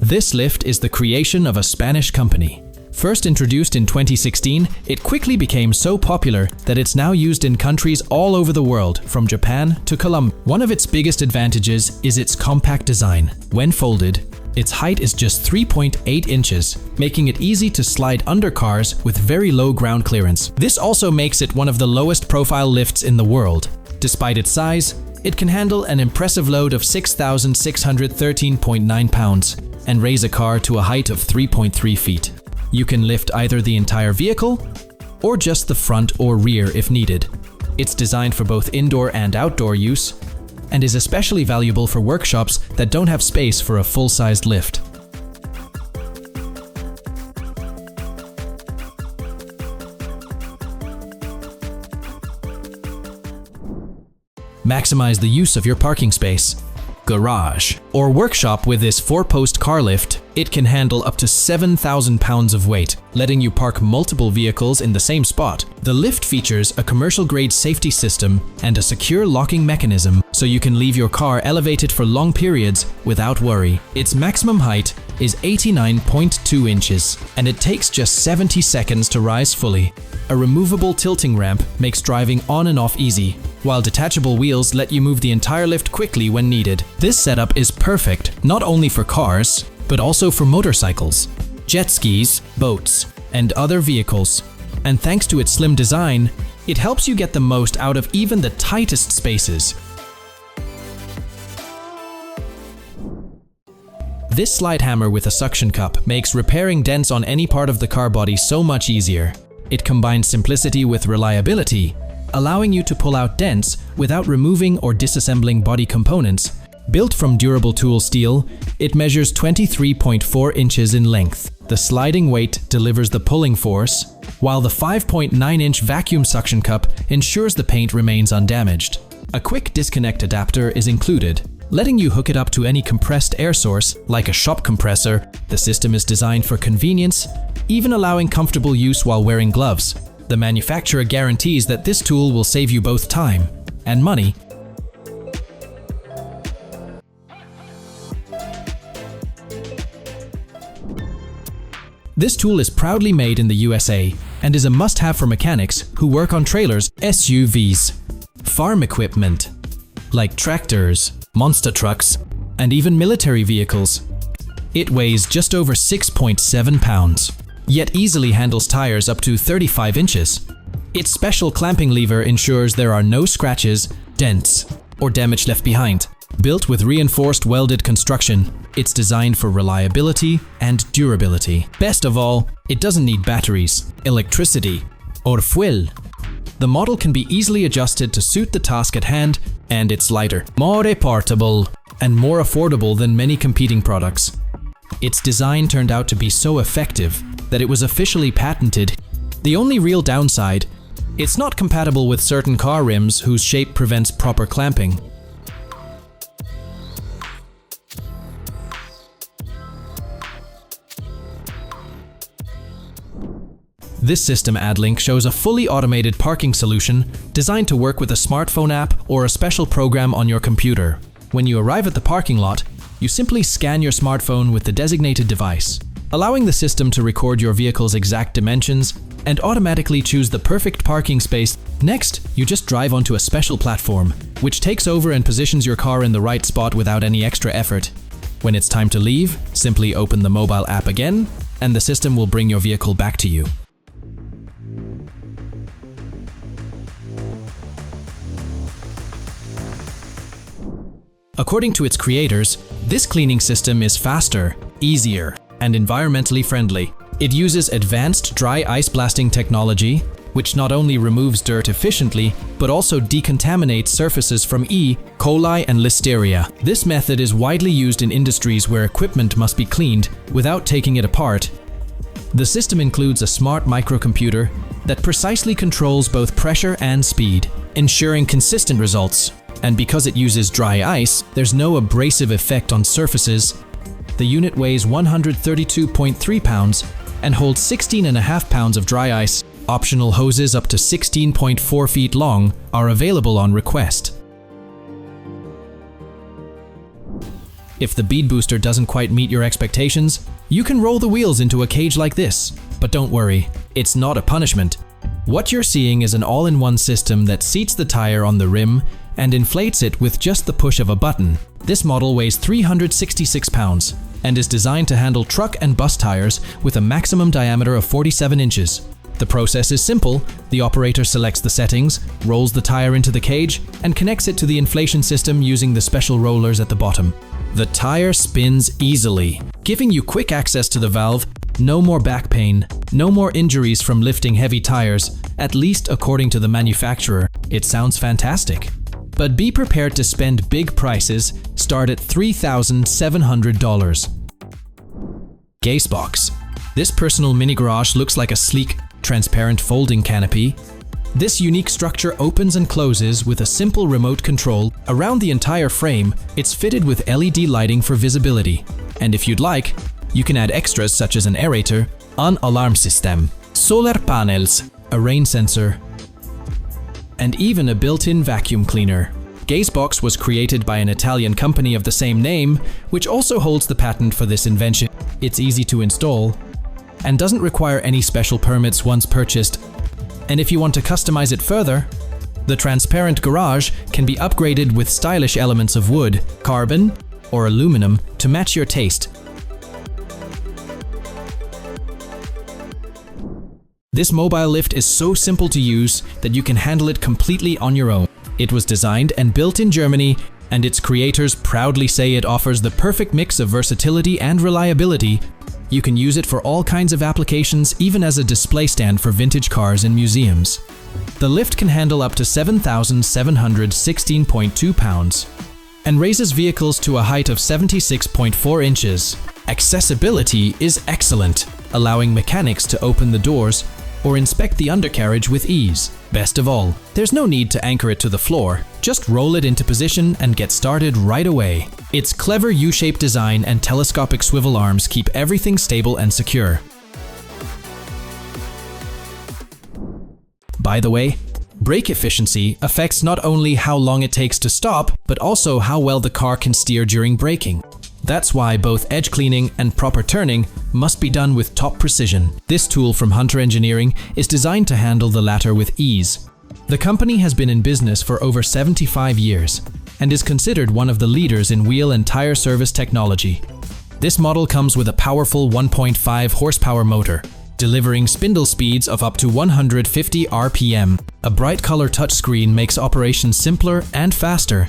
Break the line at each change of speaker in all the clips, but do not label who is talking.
This lift is the creation of a Spanish company. First introduced in 2016, it quickly became so popular that it's now used in countries all over the world, from Japan to Colombia. One of its biggest advantages is its compact design. When folded, its height is just 3.8 inches, making it easy to slide under cars with very low ground clearance. This also makes it one of the lowest profile lifts in the world. Despite its size, it can handle an impressive load of 6,613.9 pounds and raise a car to a height of 3.3 feet. You can lift either the entire vehicle or just the front or rear if needed. It's designed for both indoor and outdoor use and is especially valuable for workshops that don't have space for a full-sized lift. Maximize the use of your parking space. Garage or workshop. With this 4-post car lift, it can handle up to 7,000 pounds of weight, letting you park multiple vehicles in the same spot. The lift features a commercial-grade safety system and a secure locking mechanism, so you can leave your car elevated for long periods without worry. Its maximum height is 89.2 inches, and it takes just 70 seconds to rise fully. A removable tilting ramp makes driving on and off easy, while detachable wheels let you move the entire lift quickly when needed. This setup is perfect not only for cars, but also for motorcycles, jet skis, boats, and other vehicles. And thanks to its slim design, it helps you get the most out of even the tightest spaces. This slide hammer with a suction cup makes repairing dents on any part of the car body so much easier. It combines simplicity with reliability, allowing you to pull out dents without removing or disassembling body components. Built from durable tool steel, it measures 23.4 inches in length. The sliding weight delivers the pulling force, while the 5.9-inch vacuum suction cup ensures the paint remains undamaged. A quick disconnect adapter is included, letting you hook it up to any compressed air source, like a shop compressor. The system is designed for convenience, even allowing comfortable use while wearing gloves. The manufacturer guarantees that this tool will save you both time and money. This tool is proudly made in the USA and is a must-have for mechanics who work on trailers, SUVs, farm equipment, like tractors, monster trucks, and even military vehicles. It weighs just over 6.7 pounds, yet easily handles tires up to 35 inches. Its special clamping lever ensures there are no scratches, dents, or damage left behind. Built with reinforced welded construction, it's designed for reliability and durability. Best of all, it doesn't need batteries, electricity, or fuel. The model can be easily adjusted to suit the task at hand, and it's lighter, more portable, and more affordable than many competing products. Its design turned out to be so effective that it was officially patented. The only real downside, it's not compatible with certain car rims whose shape prevents proper clamping. This system ad link shows a fully automated parking solution designed to work with a smartphone app or a special program on your computer. When you arrive at the parking lot, you simply scan your smartphone with the designated device, allowing the system to record your vehicle's exact dimensions and automatically choose the perfect parking space. Next, you just drive onto a special platform, which takes over and positions your car in the right spot without any extra effort. When it's time to leave, simply open the mobile app again, and the system will bring your vehicle back to you. According to its creators, this cleaning system is faster, easier, and environmentally friendly. It uses advanced dry ice blasting technology, which not only removes dirt efficiently, but also decontaminates surfaces from E. coli and Listeria. This method is widely used in industries where equipment must be cleaned without taking it apart. The system includes a smart microcomputer that precisely controls both pressure and speed, ensuring consistent results. And because it uses dry ice, there's no abrasive effect on surfaces. The unit weighs 132.3 pounds and holds 16.5 pounds of dry ice. Optional hoses up to 16.4 feet long are available on request. If the bead booster doesn't quite meet your expectations, you can roll the wheels into a cage like this. But don't worry, it's not a punishment. What you're seeing is an all-in-one system that seats the tire on the rim and inflates it with just the push of a button. This model weighs 366 pounds and is designed to handle truck and bus tires with a maximum diameter of 47 inches. The process is simple. The operator selects the settings, rolls the tire into the cage, and connects it to the inflation system using the special rollers at the bottom. The tire spins easily, giving you quick access to the valve. No more back pain, no more injuries from lifting heavy tires, at least according to the manufacturer. It sounds fantastic. But be prepared to spend big prices, start at $3,700. Gasebox. This personal mini garage looks like a sleek, transparent folding canopy. This unique structure opens and closes with a simple remote control. Around the entire frame, it's fitted with LED lighting for visibility. And if you'd like, you can add extras such as an aerator, an alarm system, solar panels, a rain sensor, and even a built-in vacuum cleaner. Gasebox was created by an Italian company of the same name, which also holds the patent for this invention. It's easy to install and doesn't require any special permits once purchased. And if you want to customize it further, the transparent garage can be upgraded with stylish elements of wood, carbon, or aluminum to match your taste. This mobile lift is so simple to use that you can handle it completely on your own. It was designed and built in Germany, and its creators proudly say it offers the perfect mix of versatility and reliability. You can use it for all kinds of applications, even as a display stand for vintage cars in museums. The lift can handle up to 7,716.2 pounds and raises vehicles to a height of 76.4 inches. Accessibility is excellent, allowing mechanics to open the doors or inspect the undercarriage with ease. Best of all, there's no need to anchor it to the floor. Just roll it into position and get started right away. Its clever U-shaped design and telescopic swivel arms keep everything stable and secure. By the way, brake efficiency affects not only how long it takes to stop, but also how well the car can steer during braking. That's why both edge cleaning and proper turning must be done with top precision. This tool from Hunter Engineering is designed to handle the latter with ease. The company has been in business for over 75 years and is considered one of the leaders in wheel and tire service technology. This model comes with a powerful 1.5 horsepower motor, delivering spindle speeds of up to 150 RPM. A bright color touchscreen makes operation simpler and faster.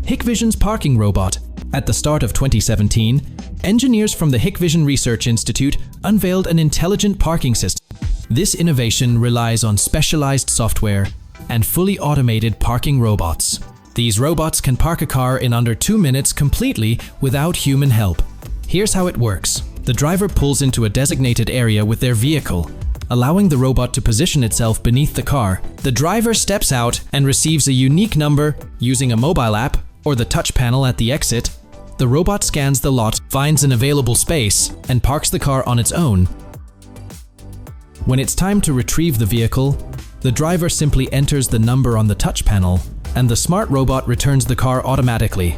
Hikvision's parking robot. At the start of 2017, engineers from the Hikvision Research Institute unveiled an intelligent parking system. This innovation relies on specialized software and fully automated parking robots. These robots can park a car in under 2 minutes completely without human help. Here's how it works. The driver pulls into a designated area with their vehicle, allowing the robot to position itself beneath the car. The driver steps out and receives a unique number using a mobile app or the touch panel at the exit. The robot scans the lot, finds an available space, and parks the car on its own. When it's time to retrieve the vehicle, the driver simply enters the number on the touch panel, and the smart robot returns the car automatically.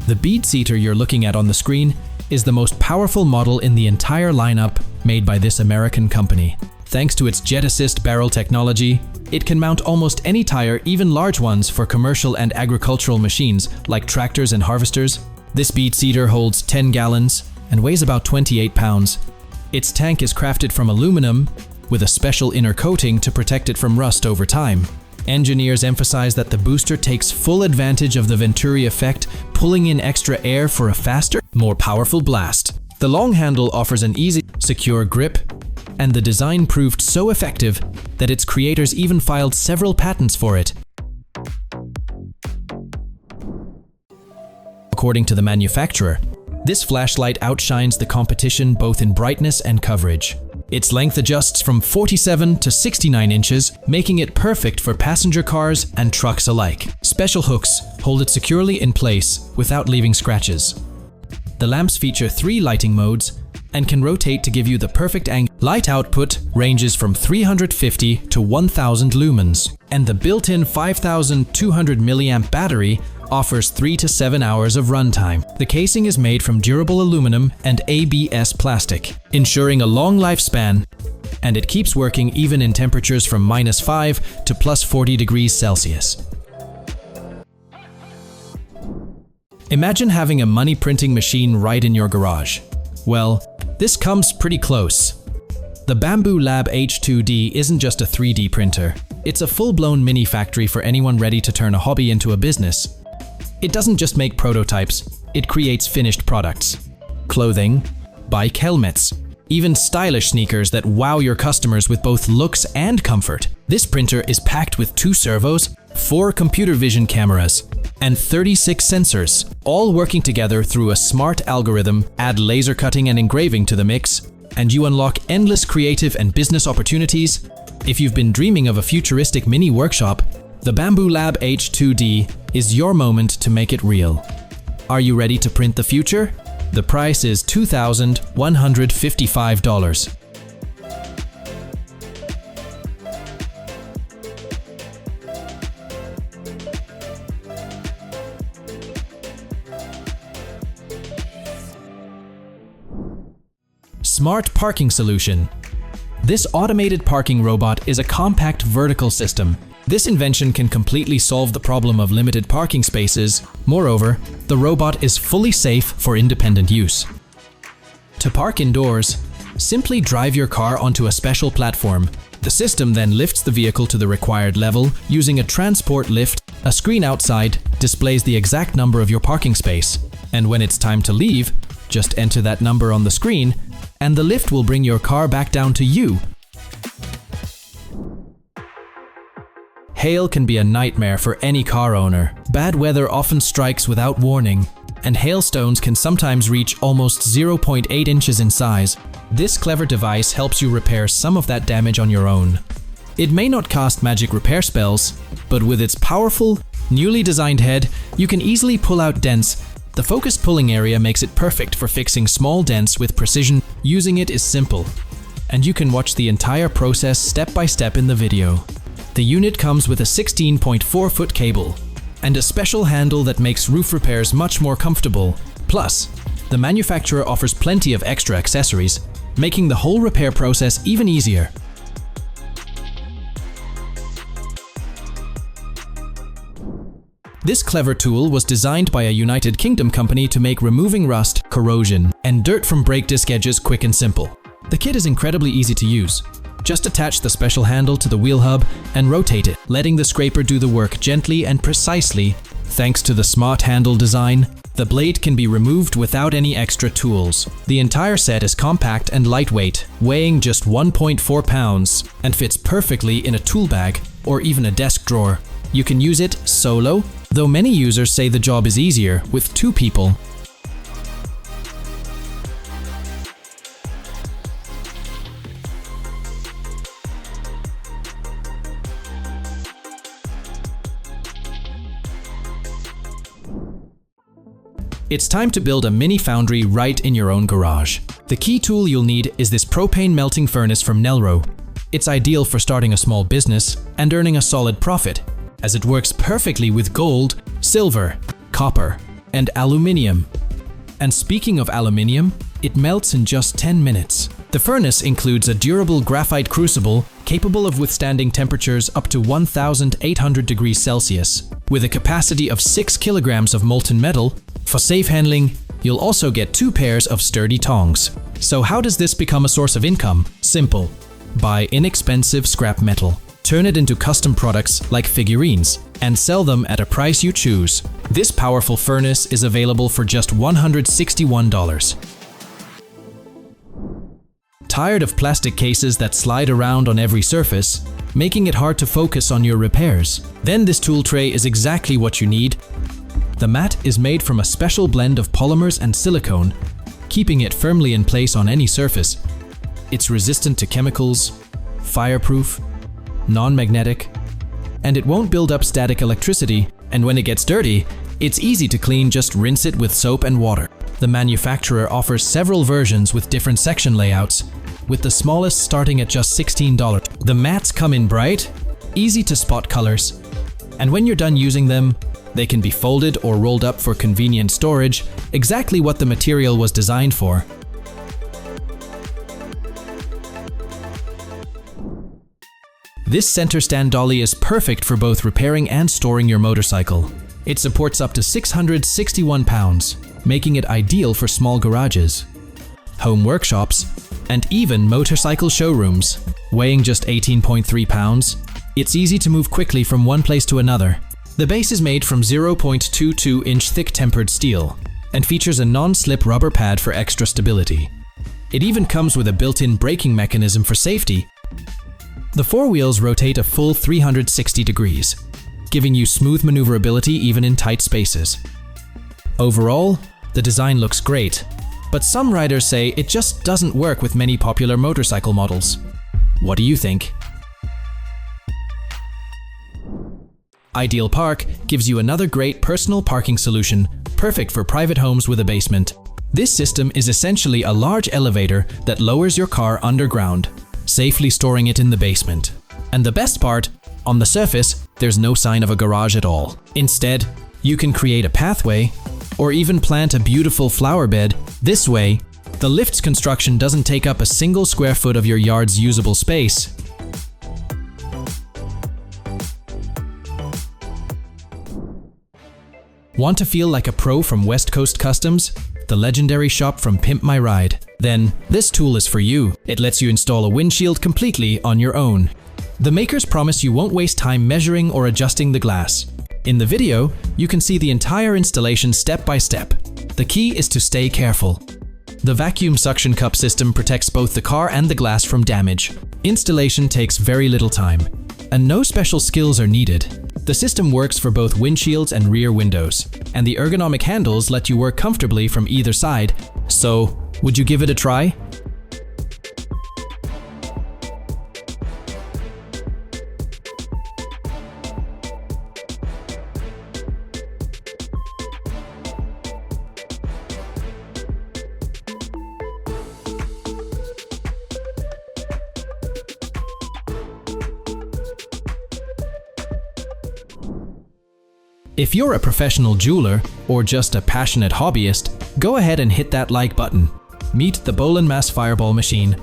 The bead seater you're looking at on the screen is the most powerful model in the entire lineup made by this American company. Thanks to its jet assist barrel technology, it can mount almost any tire, even large ones for commercial and agricultural machines like tractors and harvesters. This bead seater holds 10 gallons and weighs about 28 pounds. Its tank is crafted from aluminum with a special inner coating to protect it from rust over time. Engineers emphasize that the booster takes full advantage of the Venturi effect, pulling in extra air for a faster, more powerful blast. The long handle offers an easy, secure grip, and the design proved so effective that its creators even filed several patents for it. According to the manufacturer, This flashlight outshines the competition both in brightness and coverage. Its length adjusts from 47 to 69 inches, making it perfect for passenger cars and trucks alike. Special hooks hold it securely in place without leaving scratches. The lamps feature 3 lighting modes and can rotate to give you the perfect angle. Light output ranges from 350 to 1000 lumens, and the built-in 5200 mAh battery offers 3 to 7 hours of runtime. The casing is made from durable aluminum and ABS plastic, ensuring a long lifespan, and it keeps working even in temperatures from -5 to +40 degrees Celsius. Imagine having a money printing machine right in your garage. Well, this comes pretty close. The Bamboo Lab H2D isn't just a 3D printer. It's a full-blown mini factory for anyone ready to turn a hobby into a business. It doesn't just make prototypes, it creates finished products. Clothing, bike helmets, even stylish sneakers that wow your customers with both looks and comfort. This printer is packed with 2 servos, 4 computer vision cameras, and 36 sensors, all working together through a smart algorithm. Add laser cutting and engraving to the mix, and you unlock endless creative and business opportunities. If you've been dreaming of a futuristic mini workshop, the Bamboo Lab H2D is your moment to make it real. Are you ready to print the future? The price is $2,155. Smart Parking Solution. This automated parking robot is a compact vertical system. This invention can completely solve the problem of limited parking spaces. Moreover, the robot is fully safe for independent use. To park indoors, simply drive your car onto a special platform. The system then lifts the vehicle to the required level using a transport lift. A screen outside displays the exact number of your parking space, and when it's time to leave, just enter that number on the screen, and the lift will bring your car back down to you. Hail can be a nightmare for any car owner. Bad weather often strikes without warning, and hailstones can sometimes reach almost 0.8 inches in size. This clever device helps you repair some of that damage on your own. It may not cast magic repair spells, but with its powerful, newly designed head, you can easily pull out dents. The focused pulling area makes it perfect for fixing small dents with precision. Using it is simple, and you can watch the entire process step by step in the video. The unit comes with a 16.4-foot cable and a special handle that makes roof repairs much more comfortable. Plus, the manufacturer offers plenty of extra accessories, making the whole repair process even easier. This clever tool was designed by a United Kingdom company to make removing rust, corrosion, and dirt from brake disc edges quick and simple. The kit is incredibly easy to use. Just attach the special handle to the wheel hub and rotate it, letting the scraper do the work gently and precisely. Thanks to the smart handle design, the blade can be removed without any extra tools. The entire set is compact and lightweight, weighing just 1.4 pounds, and fits perfectly in a tool bag or even a desk drawer. You can use it solo, though many users say the job is easier with 2 people. It's time to build a mini foundry right in your own garage. The key tool you'll need is this propane melting furnace from Nelro. It's ideal for starting a small business and earning a solid profit, as it works perfectly with gold, silver, copper, and aluminium. And speaking of aluminium, it melts in just 10 minutes. The furnace includes a durable graphite crucible capable of withstanding temperatures up to 1,800 degrees Celsius, with a capacity of 6 kilograms of molten metal. For safe handling, you'll also get 2 pairs of sturdy tongs. So how does this become a source of income? Simple. Buy inexpensive scrap metal. Turn it into custom products like figurines and sell them at a price you choose. This powerful furnace is available for just $161. Tired of plastic cases that slide around on every surface, making it hard to focus on your repairs? Then this tool tray is exactly what you need. The mat is made from a special blend of polymers and silicone, keeping it firmly in place on any surface. It's resistant to chemicals, fireproof, non-magnetic, and it won't build up static electricity, and when it gets dirty, it's easy to clean, just rinse it with soap and water. The manufacturer offers several versions with different section layouts, with the smallest starting at just $16. The mats come in bright, easy to spot colors, and when you're done using them, they can be folded or rolled up for convenient storage, exactly what the material was designed for. This center stand dolly is perfect for both repairing and storing your motorcycle. It supports up to 661 pounds, making it ideal for small garages, home workshops, and even motorcycle showrooms. Weighing just 18.3 pounds, it's easy to move quickly from one place to another. The base is made from 0.22-inch thick tempered steel and features a non-slip rubber pad for extra stability. It even comes with a built-in braking mechanism for safety. The four wheels rotate a full 360 degrees, giving you smooth maneuverability even in tight spaces. Overall, the design looks great, but some riders say it just doesn't work with many popular motorcycle models. What do you think? Ideal Park gives you another great personal parking solution, perfect for private homes with a basement. This system is essentially a large elevator that lowers your car underground, safely storing it in the basement. And the best part, on the surface, there's no sign of a garage at all. Instead, you can create a pathway or even plant a beautiful flower bed. This way, the lift's construction doesn't take up a single square foot of your yard's usable space. Want to feel like a pro from West Coast Customs, the legendary shop from Pimp My Ride? Then this tool is for you. It lets you install a windshield completely on your own. The makers promise you won't waste time measuring or adjusting the glass. In the video, you can see the entire installation step by step. The key is to stay careful. The vacuum suction cup system protects both the car and the glass from damage. Installation takes very little time, and no special skills are needed. The system works for both windshields and rear windows, and the ergonomic handles let you work comfortably from either side. So, would you give it a try? If you're a professional jeweler or just a passionate hobbyist, go ahead and hit that like button. Meet the Bolin Mass Fireball machine,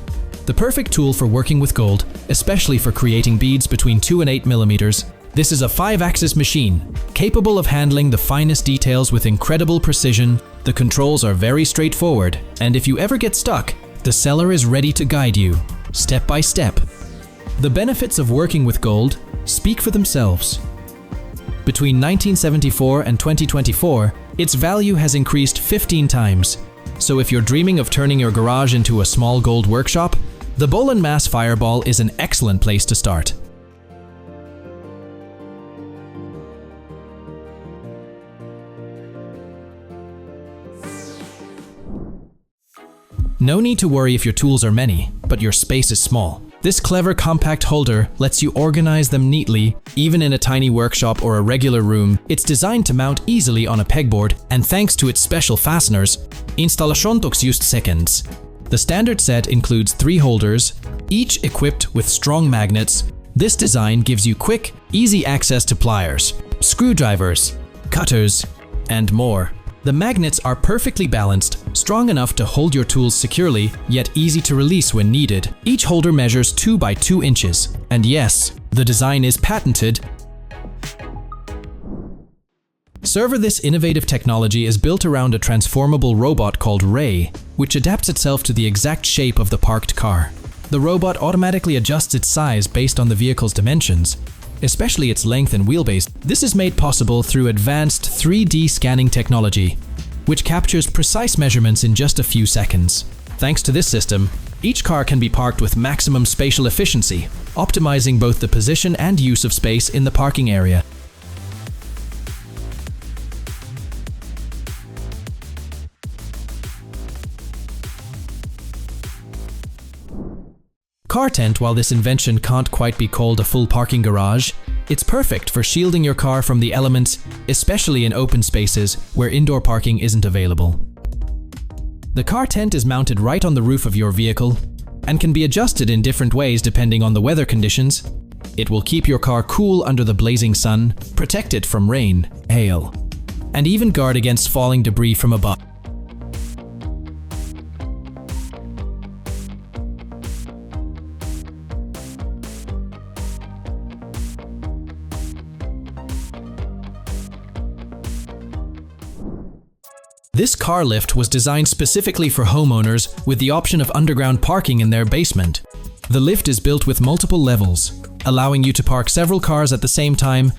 the perfect tool for working with gold, especially for creating beads between 2 and 8 millimeters. This is a 5-axis machine, capable of handling the finest details with incredible precision. The controls are very straightforward, and if you ever get stuck, the seller is ready to guide you, step by step. The benefits of working with gold speak for themselves. Between 1974 and 2024, its value has increased 15 times. So if you're dreaming of turning your garage into a small gold workshop, the Bolin Mass Fireball is an excellent place to start. No need to worry if your tools are many, but your space is small. This clever compact holder lets you organize them neatly, even in a tiny workshop or a regular room. It's designed to mount easily on a pegboard, and thanks to its special fasteners, installation took just seconds. The standard set includes 3 holders, each equipped with strong magnets. This design gives you quick, easy access to pliers, screwdrivers, cutters, and more. The magnets are perfectly balanced, strong enough to hold your tools securely, yet easy to release when needed. Each holder measures 2 by 2 inches, and yes, the design is patented. This innovative technology is built around a transformable robot called Ray, which adapts itself to the exact shape of the parked car. The robot automatically adjusts its size based on the vehicle's dimensions, especially its length and wheelbase. This is made possible through advanced 3D scanning technology, which captures precise measurements in just a few seconds. Thanks to this system, each car can be parked with maximum spatial efficiency, optimizing both the position and use of space in the parking area. car tent, while this invention can't quite be called a full parking garage, it's perfect for shielding your car from the elements, especially in open spaces where indoor parking isn't available. The car tent is mounted right on the roof of your vehicle and can be adjusted in different ways depending on the weather conditions. It will keep your car cool under the blazing sun, protect it from rain, hail, and even guard against falling debris from above. This car lift was designed specifically for homeowners with the option of underground parking in their basement. The lift is built with multiple levels, allowing you to park several cars at the same time.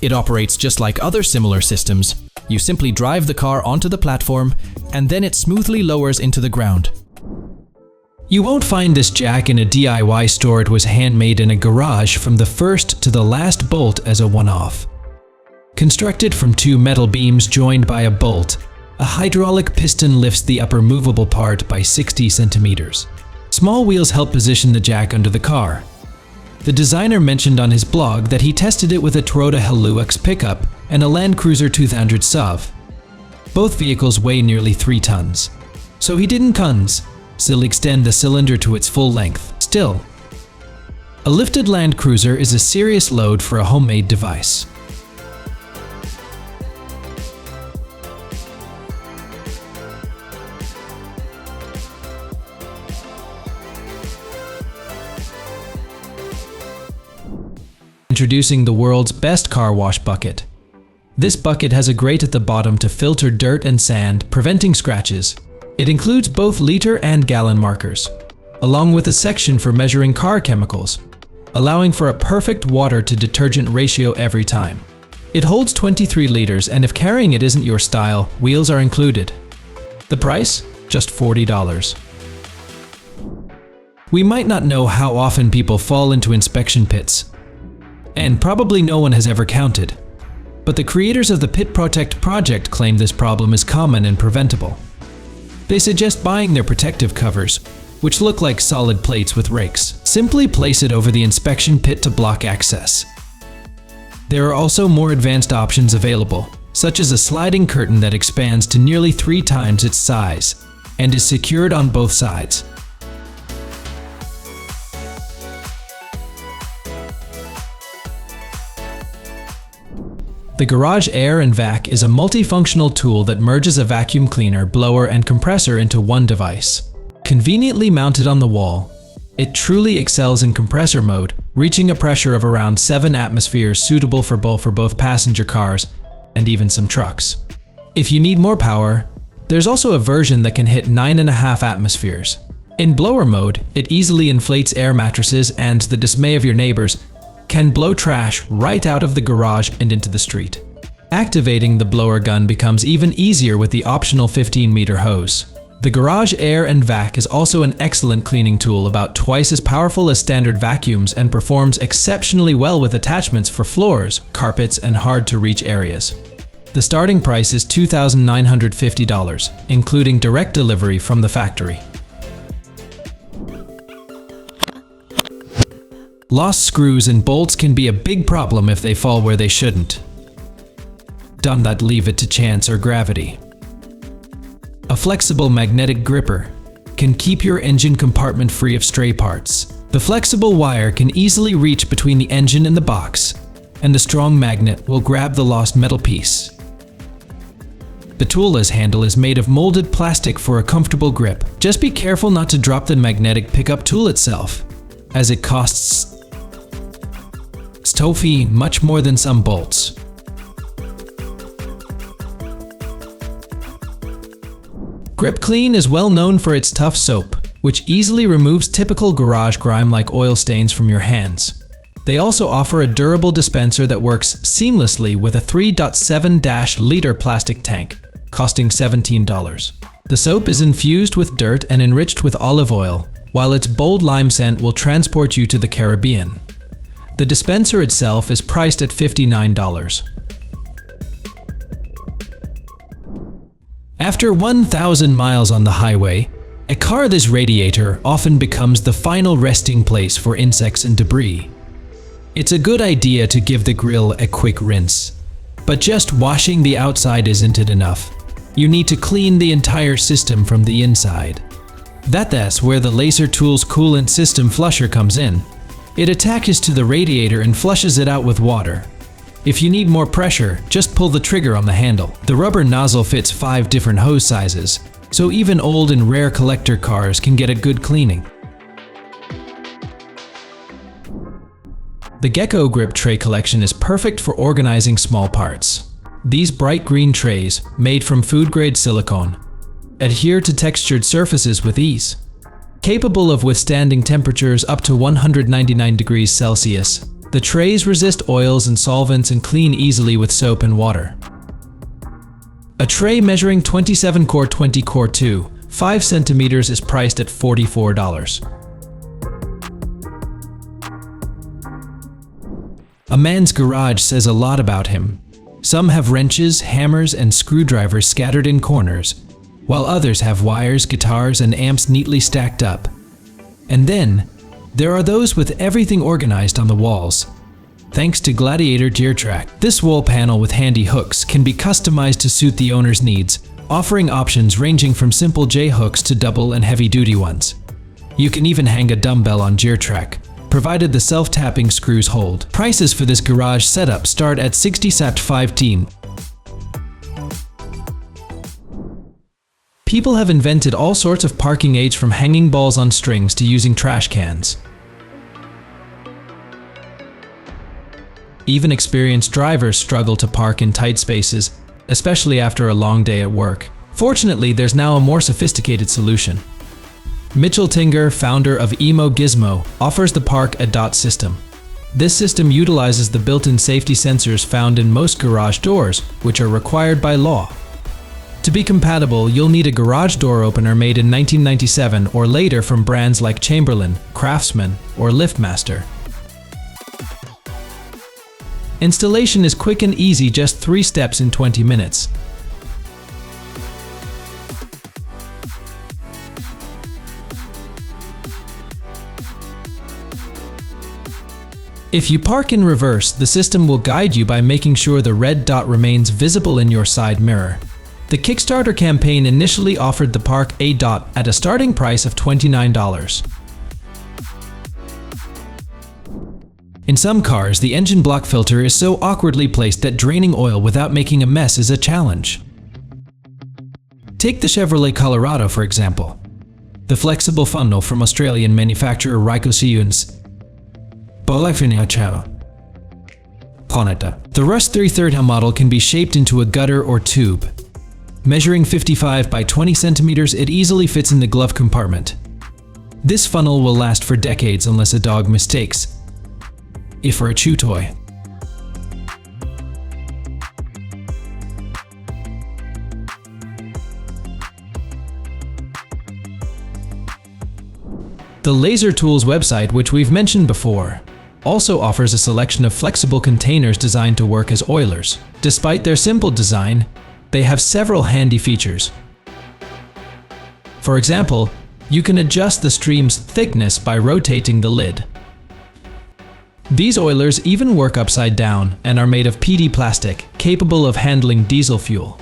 It operates just like other similar systems. You simply drive the car onto the platform, and then it smoothly lowers into the ground. You won't find this jack in a DIY store. It was handmade in a garage from the first to the last bolt as a one-off. Constructed from two metal beams joined by a bolt, a hydraulic piston lifts the upper movable part by 60 centimeters. Small wheels help position the jack under the car. The designer mentioned on his blog that he tested it with a Toyota Hilux pickup and a Land Cruiser 200 SUV. Both vehicles weigh nearly 3 tons. So he didn't still extend the cylinder to its full length. Still, a lifted Land Cruiser is a serious load for a homemade device. Introducing the world's best car wash bucket. This bucket has a grate at the bottom to filter dirt and sand, preventing scratches. It includes both liter and gallon markers, along with a section for measuring car chemicals, allowing for a perfect water to detergent ratio every time. It holds 23 liters, and if carrying it isn't your style, wheels are included. The price? Just $40. We might not know how often people fall into inspection pits, and probably no one has ever counted. But the creators of the Pit Protect project claim this problem is common and preventable. They suggest buying their protective covers, which look like solid plates with rakes. Simply place it over the inspection pit to block access. There are also more advanced options available, such as a sliding curtain that expands to nearly 3 times its size and is secured on both sides. The Garage Air and Vac is a multifunctional tool that merges a vacuum cleaner, blower, and compressor into one device. Conveniently mounted on the wall, it truly excels in compressor mode, reaching a pressure of around 7 atmospheres, suitable for both passenger cars and even some trucks. If you need more power, there's also a version that can hit 9.5 atmospheres. In blower mode, it easily inflates air mattresses and, to the dismay of your neighbors, can blow trash right out of the garage and into the street. Activating the blower gun becomes even easier with the optional 15-meter hose. The Garage Air and Vac is also an excellent cleaning tool, about twice as powerful as standard vacuums, and performs exceptionally well with attachments for floors, carpets, and hard-to-reach areas. The starting price is $2,950, including direct delivery from the factory. Lost screws and bolts can be a big problem if they fall where they shouldn't. Don't leave it to chance or gravity. A flexible magnetic gripper can keep your engine compartment free of stray parts. The flexible wire can easily reach between the engine and the box, and the strong magnet will grab the lost metal piece. The toolless handle is made of molded plastic for a comfortable grip. Just be careful not to drop the magnetic pickup tool itself, as it costs much more than some bolts. Grip Clean is well known for its tough soap, which easily removes typical garage grime like oil stains from your hands. They also offer a durable dispenser that works seamlessly with a 3.7-liter plastic tank, costing $17. The soap is infused with dirt and enriched with olive oil, while its bold lime scent will transport you to the Caribbean. The dispenser itself is priced at $59. After 1,000 miles on the highway A car's radiator often becomes the final resting place for insects and debris. It's a good idea to give the grill a quick rinse. But just washing the outside isn't enough. You need to clean the entire system from the inside. That's where the Laser Tools Coolant System Flusher comes in. It attaches to the radiator and flushes it out with water. If you need more pressure, just pull the trigger on the handle. The rubber nozzle fits 5 different hose sizes, so even old and rare collector cars can get a good cleaning. The Gecko Grip Tray collection is perfect for organizing small parts. These bright green trays, made from food-grade silicone, adhere to textured surfaces with ease. Capable of withstanding temperatures up to 199 degrees Celsius, the trays resist oils and solvents and clean easily with soap and water. A tray measuring 27 core 20 core 2, 5 centimeters is priced at $44. A man's garage says a lot about him. Some have wrenches, hammers, and screwdrivers scattered in corners, while others have wires, guitars, and amps neatly stacked up. And then, there are those with everything organized on the walls. Thanks to Gladiator Gear Track, this wall panel with handy hooks can be customized to suit the owner's needs, offering options ranging from simple J-hooks to double and heavy-duty ones. You can even hang a dumbbell on Gear Track, provided the self-tapping screws hold. Prices for this garage setup start at 60 Sat 15. People have invented all sorts of parking aids, from hanging balls on strings to using trash cans. Even experienced drivers struggle to park in tight spaces, especially after a long day at work. Fortunately, there's now a more sophisticated solution. Mitchell Tinger, founder of Emo Gizmo, offers the Park a Dot system. This system utilizes the built-in safety sensors found in most garage doors, which are required by law. To be compatible, you'll need a garage door opener made in 1997 or later from brands like Chamberlain, Craftsman, or LiftMaster. Installation is quick and easy, just 3 steps in 20 minutes. If you park in reverse, the system will guide you by making sure the red dot remains visible in your side mirror. The Kickstarter campaign initially offered the Park a Dot at a starting price of $29. In some cars, the engine block filter is so awkwardly placed that draining oil without making a mess is a challenge. Take the Chevrolet Colorado, for example. The flexible funnel from Australian manufacturer Rycoseun's the Rust 3/3 model can be shaped into a gutter or tube. Measuring 55 by 20 centimeters, it easily fits in the glove compartment. This funnel will last for decades unless a dog mistakes it for a chew toy. The Laser Tools website, which we've mentioned before, also offers a selection of flexible containers designed to work as oilers. Despite their simple design, they have several handy features. For example, you can adjust the stream's thickness by rotating the lid. These oilers even work upside down and are made of PD plastic, capable of handling diesel fuel.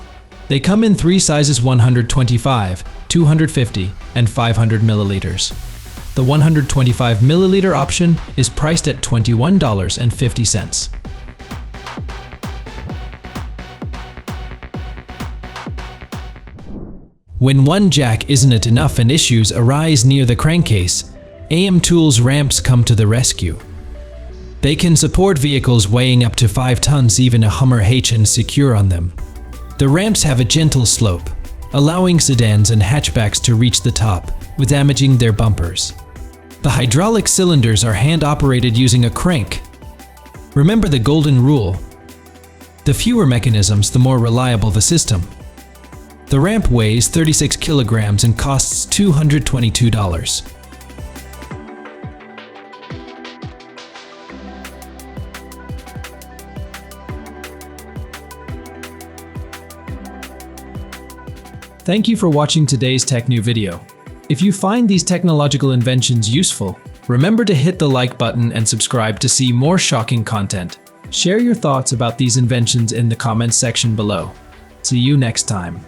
They come in 3 sizes: 125, 250, and 500 milliliters. The 125 milliliter option is priced at $21.50. When one jack isn't enough and issues arise near the crankcase, AM Tools ramps come to the rescue. They can support vehicles weighing up to 5 tons, even a Hummer H, and secure on them. The ramps have a gentle slope, allowing sedans and hatchbacks to reach the top without damaging their bumpers. The hydraulic cylinders are hand-operated using a crank. Remember the golden rule: the fewer mechanisms, the more reliable the system. The ramp weighs 36 kilograms and costs $222. Thank you for watching today's TechNew video. If you find these technological inventions useful, remember to hit the like button and subscribe to see more shocking content. Share your thoughts about these inventions in the comments section below. See you next time.